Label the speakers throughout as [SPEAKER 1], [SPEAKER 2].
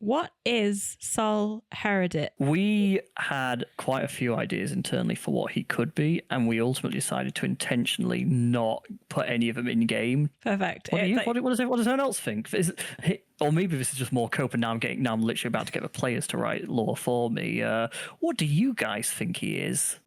[SPEAKER 1] What is Sol Heredit?
[SPEAKER 2] We had quite a few ideas internally for what he could be, and we ultimately decided to intentionally not put any of them in game.
[SPEAKER 1] Perfect.
[SPEAKER 2] What does everyone else think? Or maybe this is just more cope, and now I'm literally about to get the players to write lore for me. What do you guys think he is?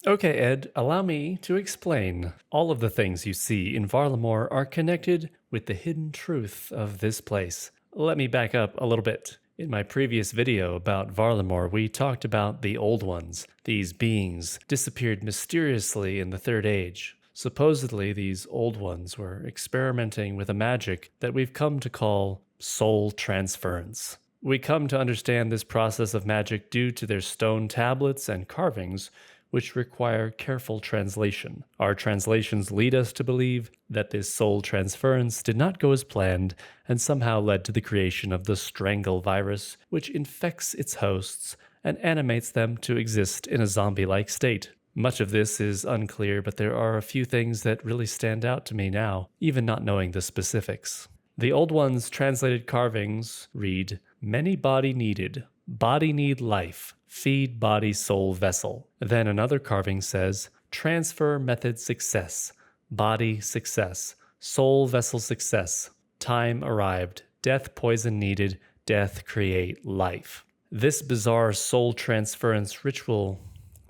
[SPEAKER 3] Okay, Ed, allow me to explain. All of the things you see in Varlamore are connected with the hidden truth of this place. Let me back up a little bit. In my previous video about Varlamore, we talked about the Old Ones. These beings disappeared mysteriously in the Third Age. Supposedly, these Old Ones were experimenting with a magic that we've come to call soul transference. We come to understand this process of magic due to their stone tablets and carvings, which require careful translation. Our translations lead us to believe that this soul transference did not go as planned and somehow led to the creation of the strangle virus, which infects its hosts and animates them to exist in a zombie-like state. Much of this is unclear, but there are a few things that really stand out to me now, even not knowing the specifics. The Old Ones' translated carvings read, "Many body needed, body need life, feed body soul vessel." Then another carving says, "Transfer method success, body success, soul vessel success, time arrived, death poison needed, death create life." This bizarre soul transference ritual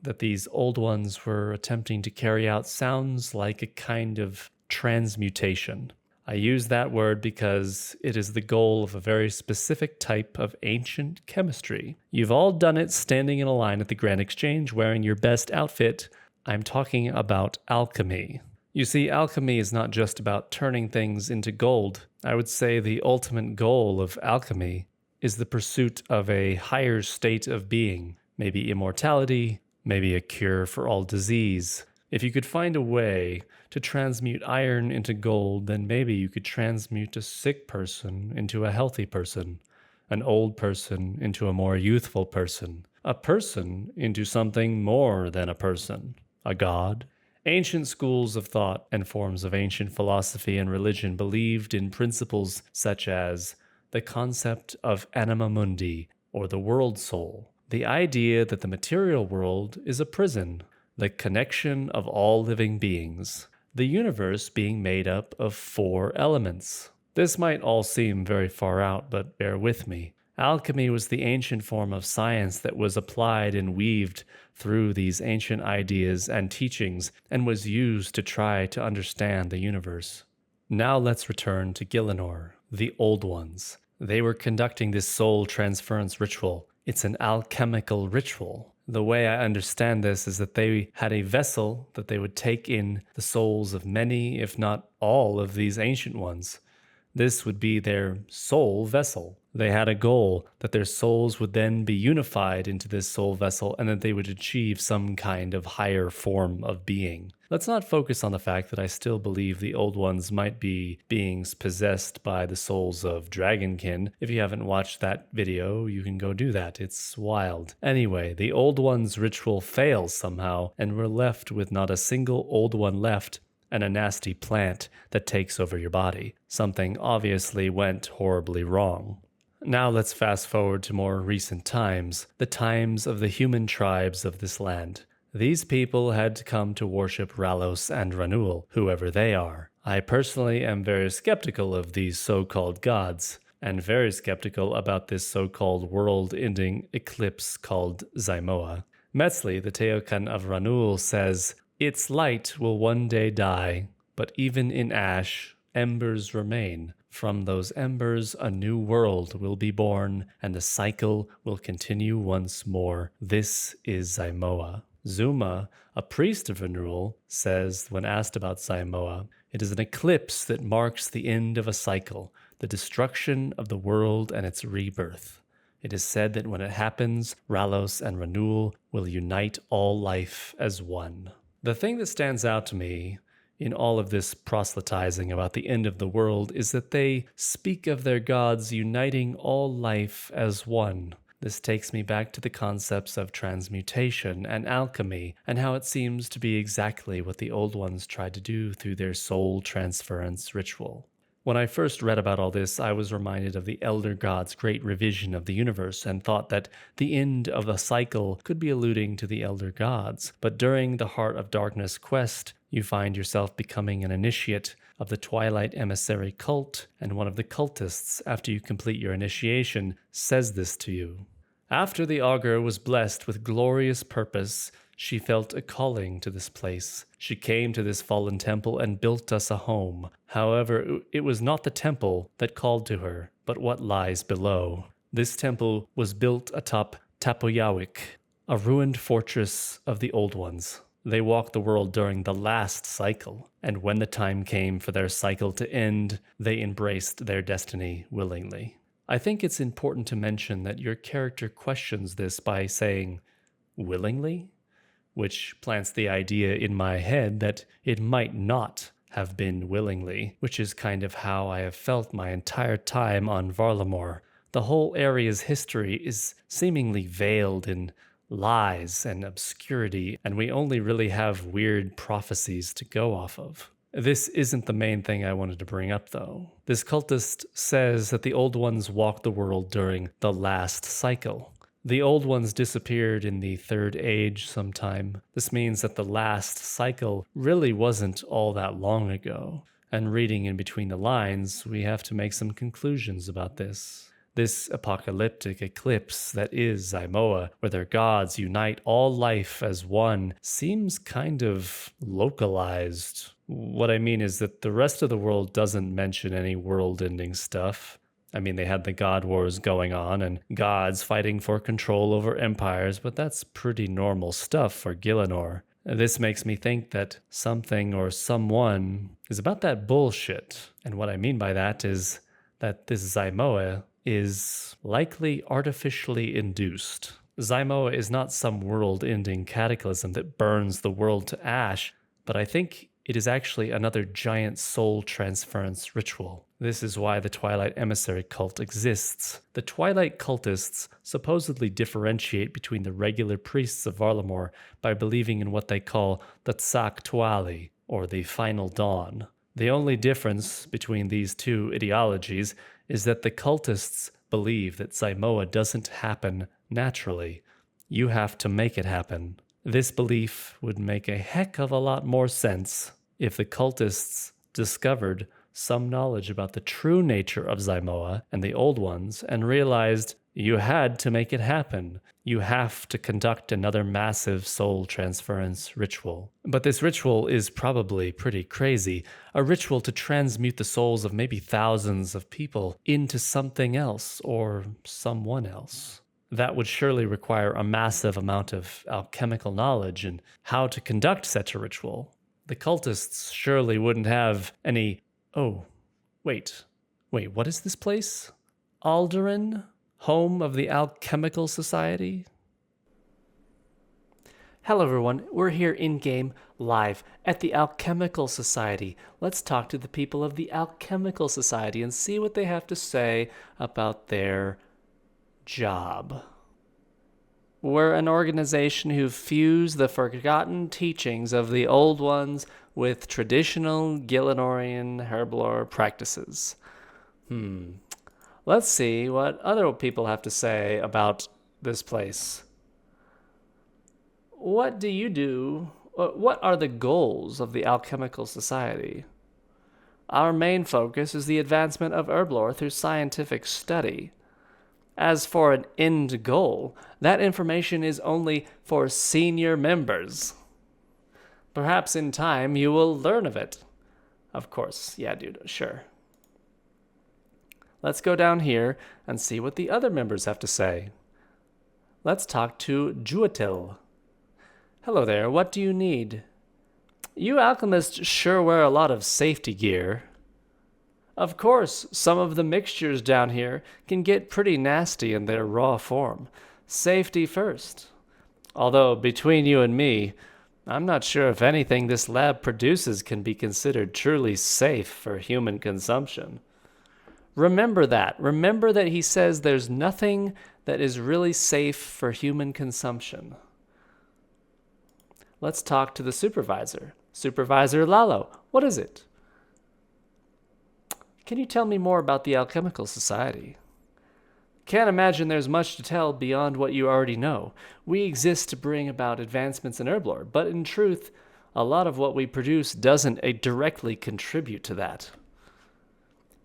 [SPEAKER 3] that these Old Ones were attempting to carry out sounds like a kind of transmutation. I use that word because it is the goal of a very specific type of ancient chemistry. You've all done it standing in a line at the Grand Exchange wearing your best outfit. I'm talking about alchemy. You see, alchemy is not just about turning things into gold. I would say the ultimate goal of alchemy is the pursuit of a higher state of being, maybe immortality, maybe a cure for all disease. If you could find a way to transmute iron into gold, then maybe you could transmute a sick person into a healthy person, an old person into a more youthful person, a person into something more than a person, a god. Ancient schools of thought and forms of ancient philosophy and religion believed in principles such as the concept of anima mundi, or the world soul, the idea that the material world is a prison, the connection of all living beings, the universe being made up of 4 elements. This might all seem very far out, but bear with me. Alchemy was the ancient form of science that was applied and weaved through these ancient ideas and teachings and was used to try to understand the universe. Now let's return to Gielinor, the Old Ones. They were conducting this soul transference ritual. It's an alchemical ritual. The way I understand this is that they had a vessel that they would take in the souls of many, if not all, of these ancient ones. This would be their soul vessel. They had a goal that their souls would then be unified into this soul vessel and that they would achieve some kind of higher form of being. Let's not focus on the fact that I still believe the Old Ones might be beings possessed by the souls of Dragonkin. If you haven't watched that video, you can go do that. It's wild. Anyway, the Old Ones ritual fails somehow, and we're left with not a single Old One left and a nasty plant that takes over your body. Something obviously went horribly wrong. Now let's fast forward to more recent times, the times of the human tribes of this land. These people had come to worship Ralos and Ranul, whoever they are. I personally am very skeptical of these so-called gods, and very skeptical about this so-called world-ending eclipse called Zymoa. Metzli, the Teokan of Ranul, says, "Its light will one day die, but even in ash, embers remain. From those embers a new world will be born, and the cycle will continue once more. This is Zymoa." Zuma, a priest of Ranul, says when asked about Zymoa, "It is an eclipse that marks the end of a cycle, the destruction of the world and its rebirth. It is said that when it happens, Ralos and Ranul will unite all life as one." The thing that stands out to me in all of this proselytizing about the end of the world is that they speak of their gods uniting all life as one. This takes me back to the concepts of transmutation and alchemy, and how it seems to be exactly what the Old Ones tried to do through their soul transference ritual. When I first read about all this, I was reminded of the Elder Gods' great revision of the universe and thought that the end of the cycle could be alluding to the Elder Gods. But during the Heart of Darkness quest, you find yourself becoming an initiate of the Twilight Emissary cult, and one of the cultists, after you complete your initiation, says this to you. After the augur was blessed with glorious purpose, she felt a calling to this place. She came to this fallen temple and built us a home. However, it was not the temple that called to her, but what lies below. This temple was built atop Tapoyawik, a ruined fortress of the Old Ones. They walked the world during the last cycle, and when the time came for their cycle to end, they embraced their destiny willingly. I think it's important to mention that your character questions this by saying, willingly? Which plants the idea in my head that it might not have been willingly, which is kind of how I have felt my entire time on Varlamore. The whole area's history is seemingly veiled in lies and obscurity, and we only really have weird prophecies to go off of. This isn't the main thing I wanted to bring up, though. This cultist says that the Old Ones walked the world during the last cycle. The Old Ones disappeared in the Third Age sometime. This means that the last cycle really wasn't all that long ago. And reading in between the lines, we have to make some conclusions about this. This apocalyptic eclipse that is Zymoa, where their gods unite all life as one, seems kind of localized. What I mean is that the rest of the world doesn't mention any world-ending stuff. I mean, they had the God Wars going on and gods fighting for control over empires, but that's pretty normal stuff for Gielinor. This makes me think that something or someone is about that bullshit. And what I mean by that is that this Zymoa is likely artificially induced. Zymoa is not some world-ending cataclysm that burns the world to ash, but I think it is actually another giant soul transference ritual. This is why the Twilight Emissary cult exists. The Twilight cultists supposedly differentiate between the regular priests of Varlamore by believing in what they call the Tsak Tuali, or the Final Dawn. The only difference between these two ideologies is that the cultists believe that Zymoa doesn't happen naturally. You have to make it happen. This belief would make a heck of a lot more sense if the cultists discovered some knowledge about the true nature of Zymoa and the Old Ones and realized you had to make it happen. You have to conduct another massive soul transference ritual. But this ritual is probably pretty crazy. A ritual to transmute the souls of maybe thousands of people into something else or someone else. That would surely require a massive amount of alchemical knowledge and how to conduct such a ritual. The cultists surely wouldn't have any... Oh, wait, what is this place? Alderaan? Home of the Alchemical Society? Hello everyone, we're here in-game, live, at the Alchemical Society. Let's talk to the people of the Alchemical Society and see what they have to say about their job. We're an organization who fuse the forgotten teachings of the Old Ones with traditional Gielinorian herblore practices. Let's see what other people have to say about this place. What do you do? What are the goals of the Alchemical Society? Our main focus is the advancement of herblore through scientific study. As for an end goal, that information is only for senior members. Perhaps in time you will learn of it. Of course, yeah, dude, sure. Let's go down here and see what the other members have to say. Let's talk to Juatil. Hello there, what do you need? You alchemists sure wear a lot of safety gear. Of course, some of the mixtures down here can get pretty nasty in their raw form. Safety first. Although, between you and me, I'm not sure if anything this lab produces can be considered truly safe for human consumption. Remember that. Remember that he says there's nothing that is really safe for human consumption. Let's talk to the supervisor. Supervisor Lalo, what is it? Can you tell me more about the Alchemical Society? Can't imagine there's much to tell beyond what you already know. We exist to bring about advancements in herblore, but in truth, a lot of what we produce doesn't directly contribute to that.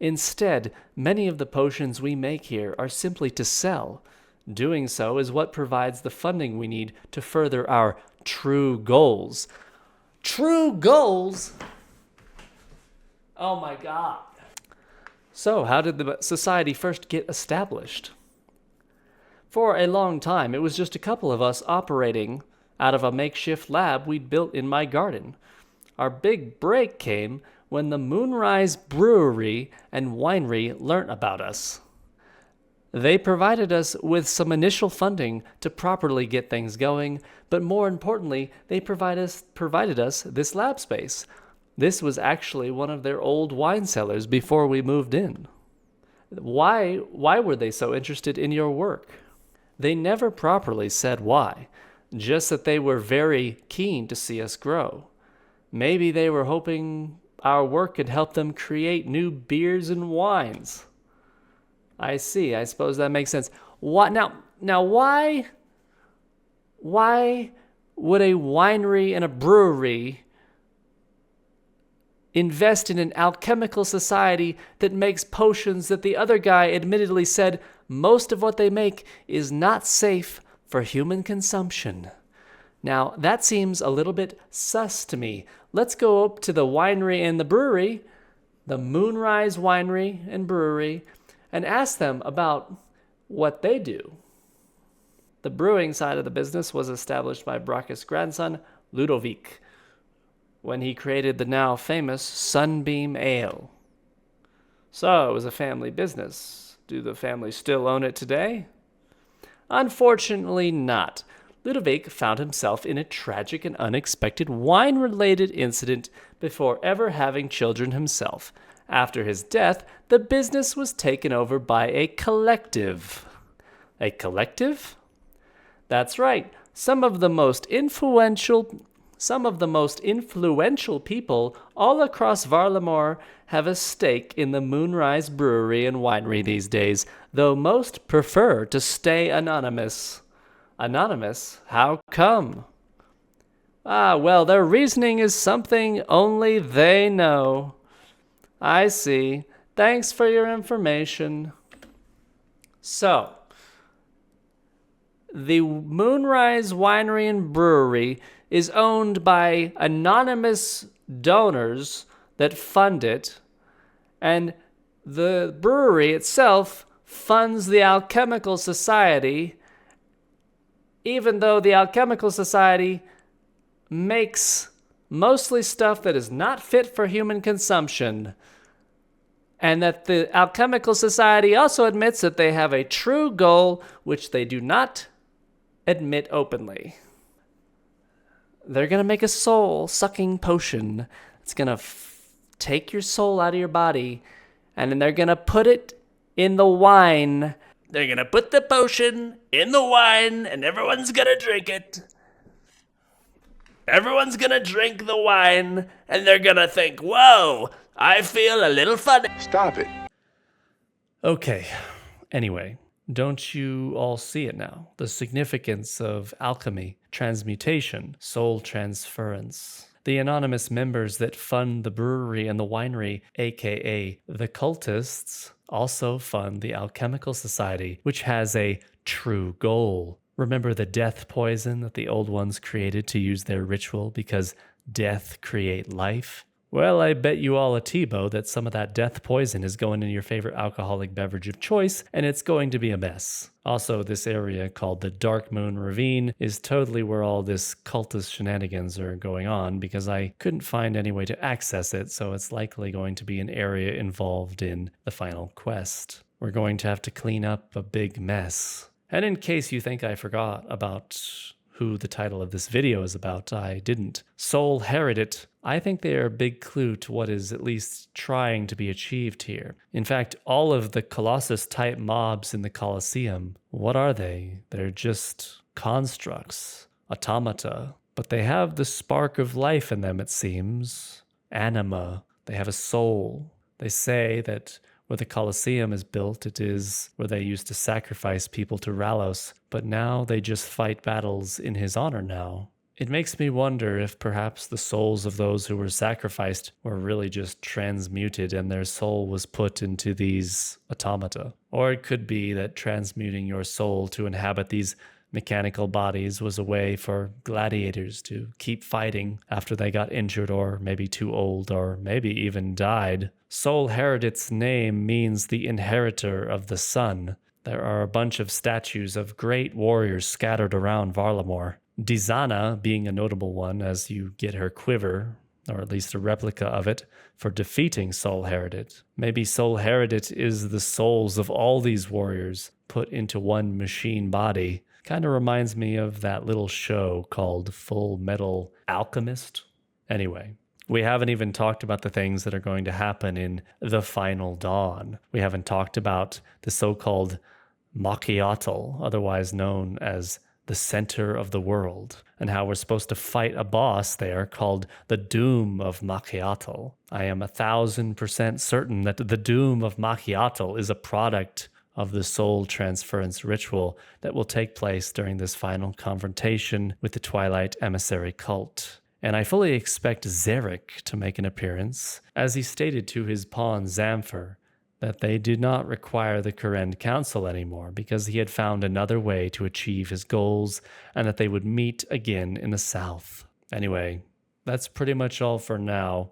[SPEAKER 3] Instead, many of the potions we make here are simply to sell. Doing so is what provides the funding we need to further our true goals. True goals? Oh my God. So, how did the society first get established? For a long time, it was just a couple of us operating out of a makeshift lab we'd built in my garden. Our big break came when the Moonrise Brewery and Winery learnt about us. They provided us with some initial funding to properly get things going, but more importantly, they provided us this lab space. This was actually one of their old wine cellars before we moved in. Why were they so interested in your work? They never properly said why, just that they were very keen to see us grow. Maybe they were hoping our work could help them create new beers and wines. I see. I suppose that makes sense. Why would a winery and a brewery invest in an alchemical society that makes potions that the other guy admittedly said most of what they make is not safe for human consumption? Now, that seems a little bit sus to me. Let's go up to the winery and the brewery, the Moonrise Winery and Brewery, and ask them about what they do. The brewing side of the business was established by Brachus' grandson, Ludovic, when he created the now famous Sunbeam Ale. So it was a family business. Do the family still own it today? Unfortunately not. Ludovic found himself in a tragic and unexpected wine-related incident before ever having children himself. After his death, the business was taken over by a collective. A collective? That's right. Some of the most influential people all across Varlamore have a stake in the Moonrise Brewery and Winery these days, though most prefer to stay anonymous. Anonymous? How come? Well, their reasoning is something only they know. I see. Thanks for your information. So, the Moonrise Winery and Brewery is owned by anonymous donors that fund it, and the brewery itself funds the Alchemical Society, even though the Alchemical Society makes mostly stuff that is not fit for human consumption, and that the Alchemical Society also admits that they have a true goal which they do not admit openly. They're going to make a soul-sucking potion. It's going to take your soul out of your body, and then they're going to put it in the wine. They're going to put the potion in the wine, and everyone's going to drink it. Everyone's going to drink the wine, and they're going to think, whoa, I feel a little funny.
[SPEAKER 4] Stop it.
[SPEAKER 3] Okay. Anyway, don't you all see it now? The significance of alchemy, transmutation, soul transference. The anonymous members that fund the brewery and the winery, aka the cultists, also fund the Alchemical Society, which has a true goal. Remember the death poison that the old ones created to use their ritual because death create life? Well, I bet you all a Tebow that some of that death poison is going in your favorite alcoholic beverage of choice, and it's going to be a mess. Also, this area called the Dark Moon Ravine is totally where all this cultist shenanigans are going on because I couldn't find any way to access it, so it's likely going to be an area involved in the final quest. We're going to have to clean up a big mess. And in case you think I forgot about who the title of this video is about, I didn't. Sol Heredit. I think they are a big clue to what is at least trying to be achieved here. In fact, all of the Colossus-type mobs in the Colosseum, what are they? They're just constructs, automata. But they have the spark of life in them, it seems. Anima. They have a soul. They say that where the Colosseum is built, it is where they used to sacrifice people to Ralos, but now they just fight battles in his honor now. It makes me wonder if perhaps the souls of those who were sacrificed were really just transmuted and their soul was put into these automata. Or it could be that transmuting your soul to inhabit these mechanical bodies was a way for gladiators to keep fighting after they got injured or maybe too old or maybe even died. Sol Heredit's name means the inheritor of the sun. There are a bunch of statues of great warriors scattered around Varlamore. Dizana being a notable one, as you get her quiver, or at least a replica of it, for defeating Sol Heredit. Maybe Sol Heredit is the souls of all these warriors put into one machine body. Kind of reminds me of that little show called Full Metal Alchemist. Anyway, we haven't even talked about the things that are going to happen in the Final Dawn. We haven't talked about the so-called Machiatal, otherwise known as the center of the world, and how we're supposed to fight a boss there called the Doom of Machiatal. I am 1,000% certain that the Doom of Machiatal is a product of the soul transference ritual that will take place during this final confrontation with the Twilight Emissary cult. And I fully expect Zarek to make an appearance, as he stated to his pawn Zamfir that they did not require the Kourend Council anymore because he had found another way to achieve his goals and that they would meet again in the south. Anyway, that's pretty much all for now.